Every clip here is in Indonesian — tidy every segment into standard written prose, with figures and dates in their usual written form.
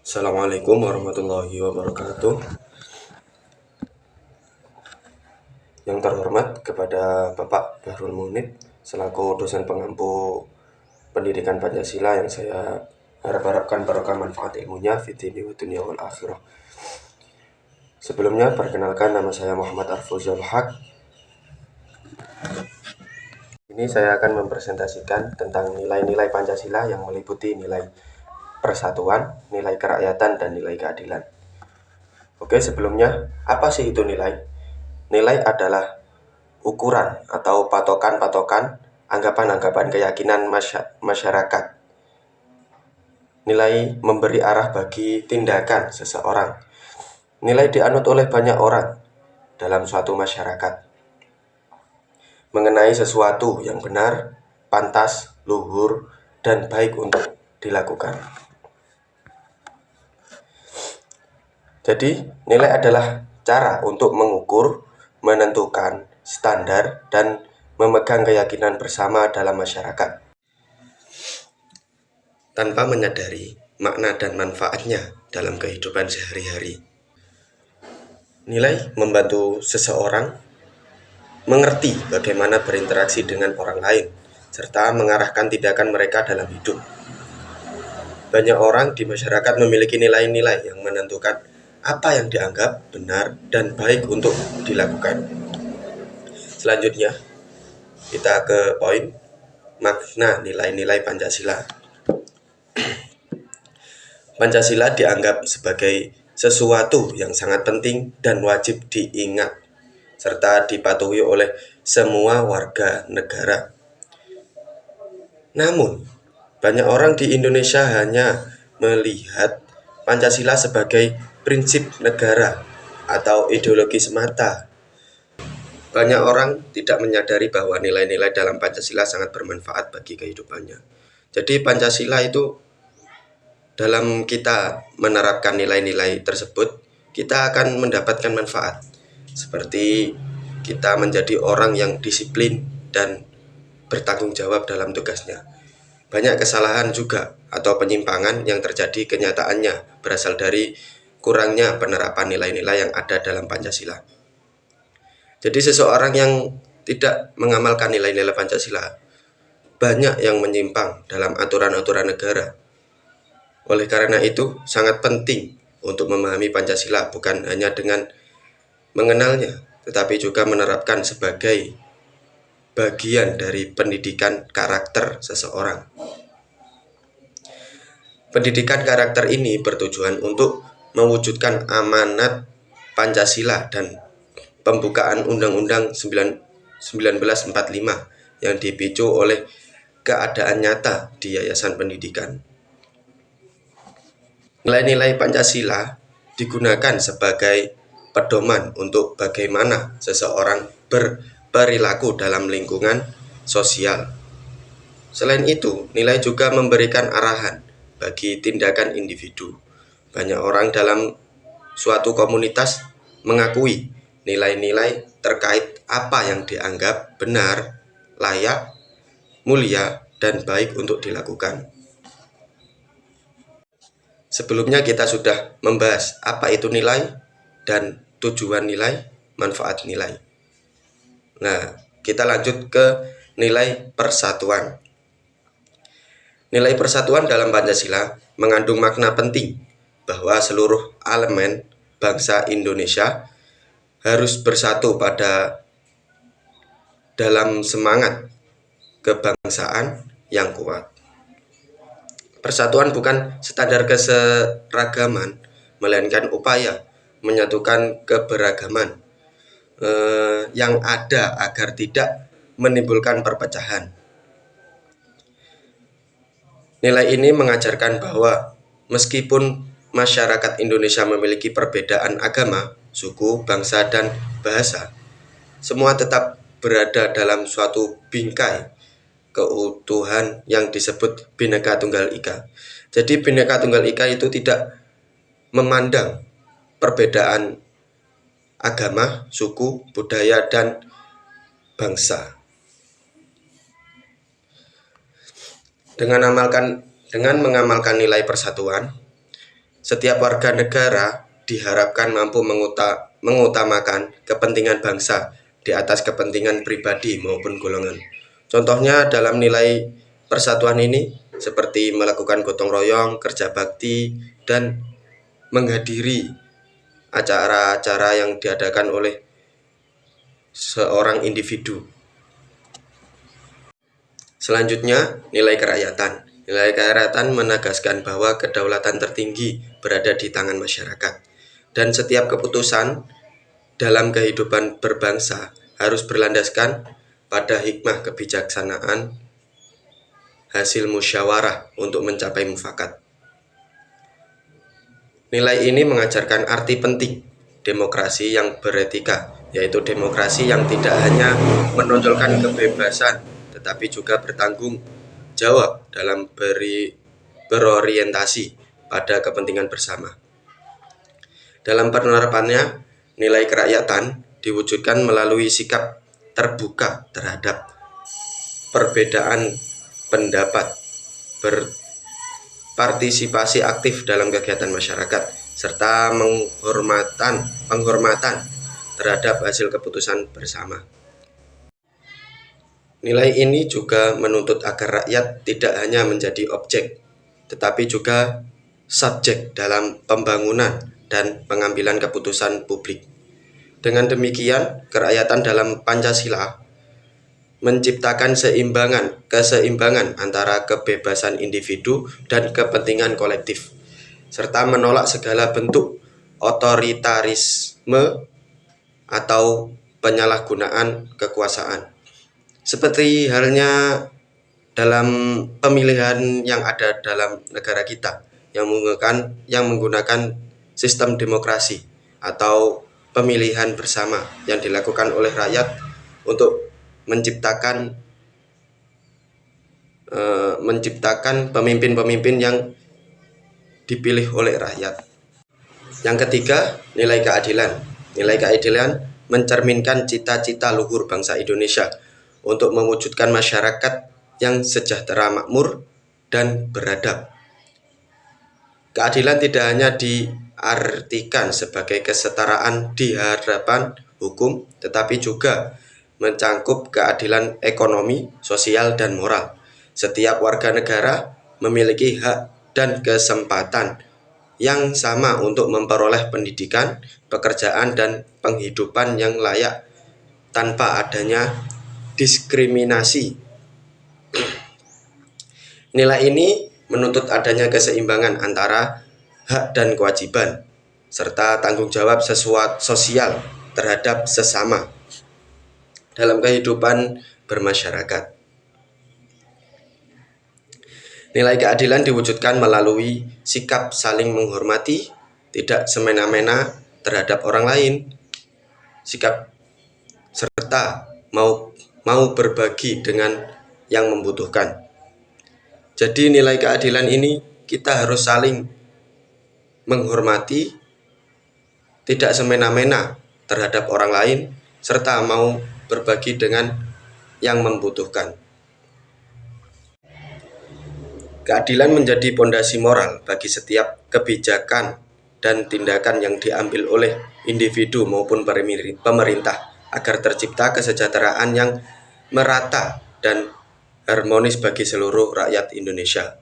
Assalamualaikum warahmatullahi wabarakatuh. Yang terhormat kepada Bapak Bahrul Munid selaku dosen pengampu pendidikan Pancasila yang saya harapkan barokah manfaat ilmunya fitini wa dunya wal akhirah. Sebelumnya perkenalkan, nama saya Muhammad Arfuzul Haq. Ini saya akan mempresentasikan tentang nilai-nilai Pancasila yang meliputi nilai persatuan, nilai kerakyatan, dan nilai keadilan. Oke, sebelumnya, apa sih itu nilai? Nilai adalah ukuran atau patokan-patokan anggapan-anggapan keyakinan masyarakat. Nilai memberi arah bagi tindakan seseorang. Nilai dianut oleh banyak orang dalam suatu masyarakat mengenai sesuatu yang benar, pantas, luhur, dan baik untuk dilakukan. Jadi, nilai adalah cara untuk mengukur, menentukan standar, dan memegang keyakinan bersama dalam masyarakat tanpa menyadari makna dan manfaatnya dalam kehidupan sehari-hari. Nilai membantu seseorang mengerti bagaimana berinteraksi dengan orang lain, serta mengarahkan tindakan mereka dalam hidup. Banyak orang di masyarakat memiliki nilai-nilai yang menentukan apa yang dianggap benar dan baik untuk dilakukan. Selanjutnya, kita ke poin makna nilai-nilai Pancasila. Pancasila dianggap sebagai sesuatu yang sangat penting dan wajib diingat, serta dipatuhi oleh semua warga negara. Namun, banyak orang di Indonesia hanya melihat Pancasila sebagai prinsip negara atau ideologi semata. Banyak orang tidak menyadari bahwa nilai-nilai dalam Pancasila sangat bermanfaat bagi kehidupannya. Jadi Pancasila itu, dalam kita menerapkan nilai-nilai tersebut, kita akan mendapatkan manfaat. Seperti kita menjadi orang yang disiplin dan bertanggung jawab dalam tugasnya. Banyak kesalahan juga atau penyimpangan yang terjadi kenyataannya berasal dari kurangnya penerapan nilai-nilai yang ada dalam Pancasila. Jadi seseorang yang tidak mengamalkan nilai-nilai Pancasila banyak yang menyimpang dalam aturan-aturan negara. Oleh karena itu, sangat penting untuk memahami Pancasila bukan hanya dengan mengenalnya, tetapi juga menerapkan sebagai bagian dari pendidikan karakter seseorang. Pendidikan karakter ini bertujuan untuk mewujudkan amanat Pancasila dan pembukaan Undang-Undang 1945 yang dipicu oleh keadaan nyata di Yayasan Pendidikan. Nilai-nilai Pancasila digunakan sebagai pedoman untuk bagaimana seseorang berperilaku dalam lingkungan sosial. Selain itu, nilai juga memberikan arahan bagi tindakan individu. Banyak orang dalam suatu komunitas mengakui nilai-nilai terkait apa yang dianggap benar, layak, mulia, dan baik untuk dilakukan. Sebelumnya kita sudah membahas apa itu nilai dan tujuan nilai, manfaat nilai. Nah, kita lanjut ke nilai persatuan. Nilai persatuan dalam Pancasila mengandung makna penting bahwa seluruh elemen bangsa Indonesia harus bersatu dalam semangat kebangsaan yang kuat. Persatuan bukan standar keseragaman, melainkan upaya menyatukan keberagaman yang ada agar tidak menimbulkan perpecahan. Nilai ini mengajarkan bahwa meskipun masyarakat Indonesia memiliki perbedaan agama, suku, bangsa, dan bahasa, semua tetap berada dalam suatu bingkai keutuhan yang disebut Bhinneka Tunggal Ika. Jadi Bhinneka Tunggal Ika itu tidak memandang perbedaan agama, suku, budaya, dan bangsa. Dengan mengamalkan nilai persatuan, Setiap warga negara diharapkan mampu mengutamakan kepentingan bangsa di atas kepentingan pribadi maupun golongan. Contohnya dalam nilai persatuan ini seperti melakukan gotong royong, kerja bakti, dan menghadiri acara-acara yang diadakan oleh seorang individu. Selanjutnya, nilai kerakyatan. Nilai kerakyatan menegaskan bahwa kedaulatan tertinggi berada di tangan masyarakat, dan setiap keputusan dalam kehidupan berbangsa harus berlandaskan pada hikmah kebijaksanaan hasil musyawarah untuk mencapai mufakat. Nilai ini mengajarkan arti penting demokrasi yang beretika, yaitu demokrasi yang tidak hanya menonjolkan kebebasan, tetapi juga bertanggung jawab dalam berorientasi pada kepentingan bersama. Dalam penerapannya, nilai kerakyatan diwujudkan melalui sikap terbuka terhadap perbedaan pendapat, berpartisipasi aktif dalam kegiatan masyarakat, serta penghormatan terhadap hasil keputusan bersama. Nilai ini juga menuntut agar rakyat tidak hanya menjadi objek, tetapi juga subjek dalam pembangunan dan pengambilan keputusan publik. Dengan demikian, kerakyatan dalam Pancasila menciptakan keseimbangan antara kebebasan individu dan kepentingan kolektif, serta menolak segala bentuk otoritarisme atau penyalahgunaan kekuasaan. Seperti halnya dalam pemilihan yang ada dalam negara kita yang menggunakan sistem demokrasi atau pemilihan bersama yang dilakukan oleh rakyat untuk menciptakan pemimpin-pemimpin yang dipilih oleh rakyat. Yang ketiga, nilai keadilan. Nilai keadilan mencerminkan cita-cita luhur bangsa Indonesia untuk mewujudkan masyarakat yang sejahtera, makmur, dan beradab. Keadilan tidak hanya diartikan sebagai kesetaraan di hadapan hukum, tetapi juga mencangkup keadilan ekonomi, sosial, dan moral. Setiap warga negara memiliki hak dan kesempatan yang sama untuk memperoleh pendidikan, pekerjaan, dan penghidupan yang layak tanpa adanya diskriminasi. Nilai ini menuntut adanya keseimbangan antara hak dan kewajiban, serta tanggung jawab sosial terhadap sesama dalam kehidupan bermasyarakat. Nilai keadilan diwujudkan melalui sikap saling menghormati, tidak semena-mena terhadap orang lain, sikap serta mau berbagi dengan yang membutuhkan. Jadi nilai keadilan ini kita harus saling menghormati, tidak semena-mena terhadap orang lain, serta mau berbagi dengan yang membutuhkan. Keadilan menjadi pondasi moral bagi setiap kebijakan dan tindakan yang diambil oleh individu maupun pemerintah agar tercipta kesejahteraan yang merata dan harmonis bagi seluruh rakyat Indonesia.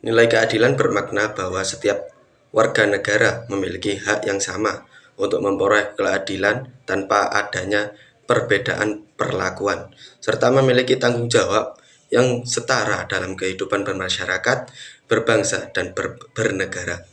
Nilai keadilan bermakna bahwa setiap warga negara memiliki hak yang sama untuk memperoleh keadilan tanpa adanya perbedaan perlakuan, serta memiliki tanggung jawab yang setara dalam kehidupan bermasyarakat, berbangsa, dan bernegara.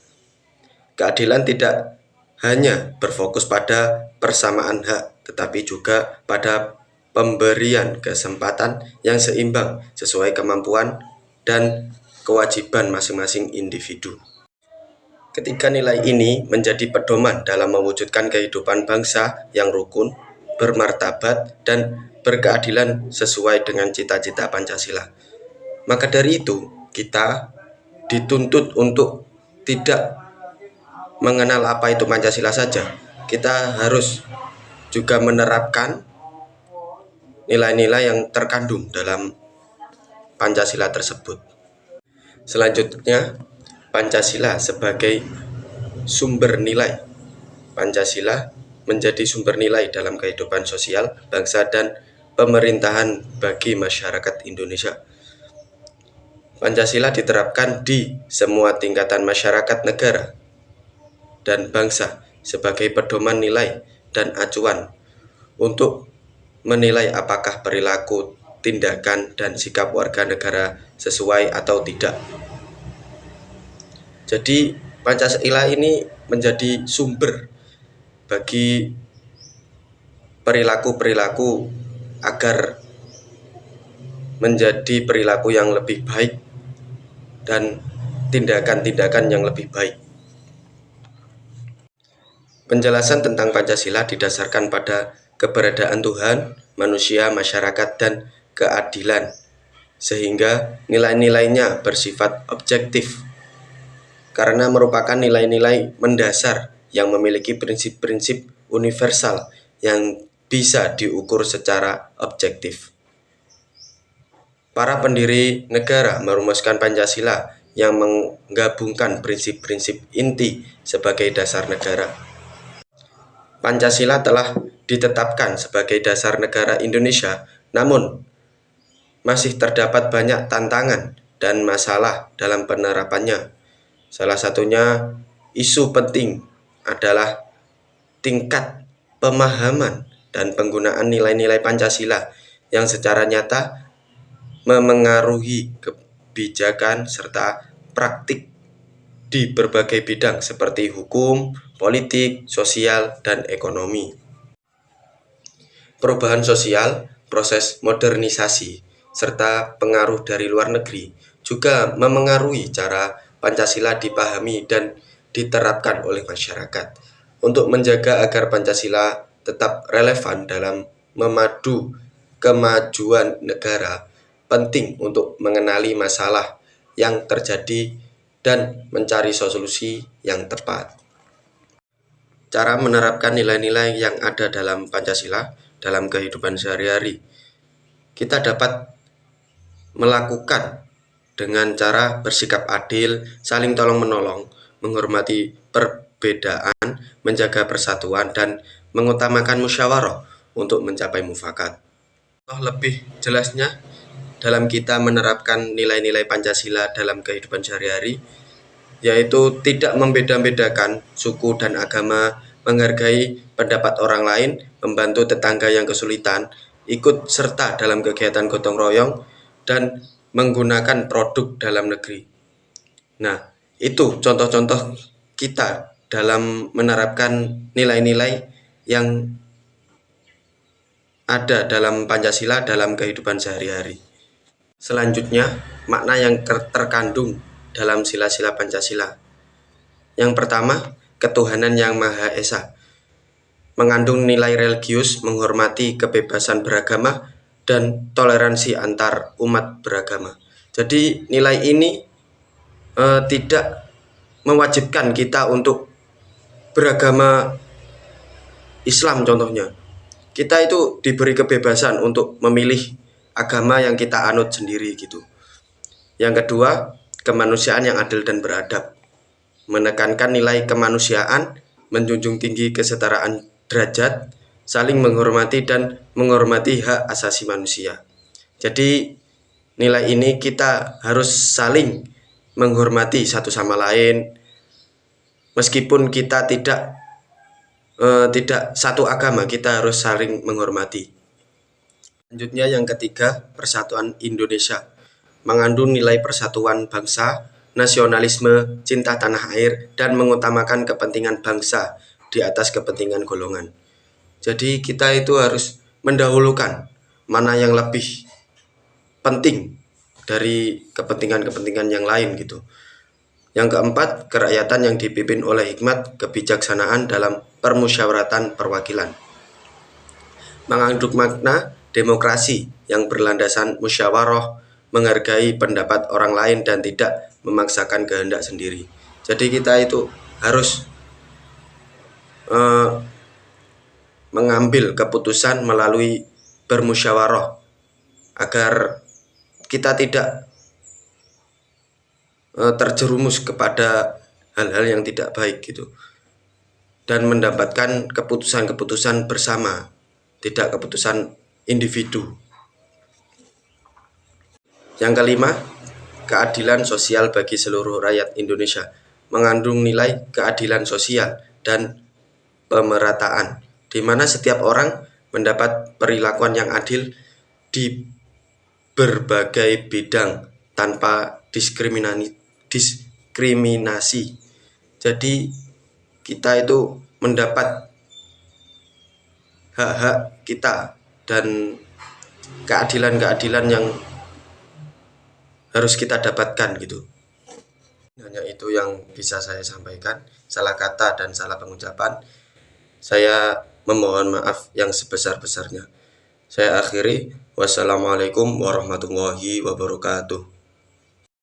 Keadilan tidak hanya berfokus pada persamaan hak, tetapi juga pada pemberian kesempatan yang seimbang sesuai kemampuan dan kewajiban masing-masing individu. Ketiga nilai ini menjadi pedoman dalam mewujudkan kehidupan bangsa yang rukun, bermartabat, dan berkeadilan sesuai dengan cita-cita Pancasila. Maka dari itu, kita dituntut untuk tidak mengenal apa itu Pancasila saja. Kita harus juga menerapkan nilai-nilai yang terkandung dalam Pancasila tersebut. Selanjutnya, Pancasila sebagai sumber nilai. Pancasila menjadi sumber nilai dalam kehidupan sosial, bangsa, dan pemerintahan bagi masyarakat Indonesia. Pancasila diterapkan di semua tingkatan masyarakat, negara, dan bangsa sebagai pedoman nilai dan acuan untuk menilai apakah perilaku, tindakan, dan sikap warga negara sesuai atau tidak. Jadi Pancasila ini menjadi sumber bagi perilaku-perilaku agar menjadi perilaku yang lebih baik dan tindakan-tindakan yang lebih baik. Penjelasan tentang Pancasila didasarkan pada keberadaan Tuhan, manusia, masyarakat, dan keadilan, sehingga nilai-nilainya bersifat objektif karena merupakan nilai-nilai mendasar yang memiliki prinsip-prinsip universal yang bisa diukur secara objektif. Para pendiri negara merumuskan Pancasila yang menggabungkan prinsip-prinsip inti sebagai dasar negara. Pancasila telah ditetapkan sebagai dasar negara Indonesia, namun masih terdapat banyak tantangan dan masalah dalam penerapannya. Salah satunya isu penting adalah tingkat pemahaman dan penggunaan nilai-nilai Pancasila yang secara nyata memengaruhi kebijakan serta praktik di berbagai bidang seperti hukum, politik, sosial, dan ekonomi. Perubahan sosial, proses modernisasi, serta pengaruh dari luar negeri juga memengaruhi cara Pancasila dipahami dan diterapkan oleh masyarakat. Untuk menjaga agar Pancasila tetap relevan dalam memadu kemajuan negara, penting untuk mengenali masalah yang terjadi dan mencari solusi yang tepat. Cara menerapkan nilai-nilai yang ada dalam Pancasila dalam kehidupan sehari-hari. Kita dapat melakukan dengan cara bersikap adil, saling tolong-menolong, menghormati perbedaan, menjaga persatuan, dan mengutamakan musyawarah untuk mencapai mufakat. Lebih jelasnya, dalam kita menerapkan nilai-nilai Pancasila dalam kehidupan sehari-hari, yaitu tidak membeda-bedakan suku dan agama, menghargai pendapat orang lain, membantu tetangga yang kesulitan, ikut serta dalam kegiatan gotong royong, dan menggunakan produk dalam negeri. Nah, itu contoh-contoh kita dalam menerapkan nilai-nilai yang ada dalam Pancasila dalam kehidupan sehari-hari. Selanjutnya, makna yang terkandung dalam sila-sila Pancasila. Yang pertama, ketuhanan yang Maha Esa. Mengandung nilai religius, menghormati kebebasan beragama, dan toleransi antar umat beragama. Jadi nilai ini tidak mewajibkan kita untuk beragama Islam contohnya. Kita itu diberi kebebasan untuk memilih agama yang kita anut sendiri gitu. Yang kedua, kemanusiaan yang adil dan beradab. Menekankan nilai kemanusiaan, menjunjung tinggi kesetaraan derajat, saling menghormati dan menghormati hak asasi manusia. Jadi nilai ini kita harus saling menghormati satu sama lain, meskipun kita tidak satu agama, kita harus saling menghormati. Selanjutnya yang ketiga, persatuan Indonesia. Mengandung nilai persatuan bangsa, nasionalisme, cinta tanah air, dan mengutamakan kepentingan bangsa di atas kepentingan golongan. Jadi kita itu harus mendahulukan mana yang lebih penting dari kepentingan-kepentingan yang lain gitu. Yang keempat, kerakyatan yang dipimpin oleh hikmat kebijaksanaan dalam permusyawaratan perwakilan. Mengandung makna demokrasi yang berlandasan musyawarah, menghargai pendapat orang lain dan tidak memaksakan kehendak sendiri. Jadi kita itu harus mengambil keputusan melalui bermusyawarah agar kita tidak terjerumus kepada hal-hal yang tidak baik gitu, dan mendapatkan keputusan-keputusan bersama, tidak keputusan individu. Yang kelima, keadilan sosial bagi seluruh rakyat Indonesia mengandung nilai keadilan sosial dan pemerataan, di mana setiap orang mendapat perlakuan yang adil di berbagai bidang tanpa diskriminasi. Jadi kita itu mendapat hak-hak kita dan keadilan-keadilan yang harus kita dapatkan gitu. Hanya itu yang bisa saya sampaikan. Salah kata dan salah pengucapan, saya memohon maaf yang sebesar-besarnya. Saya akhiri. Wassalamualaikum warahmatullahi wabarakatuh.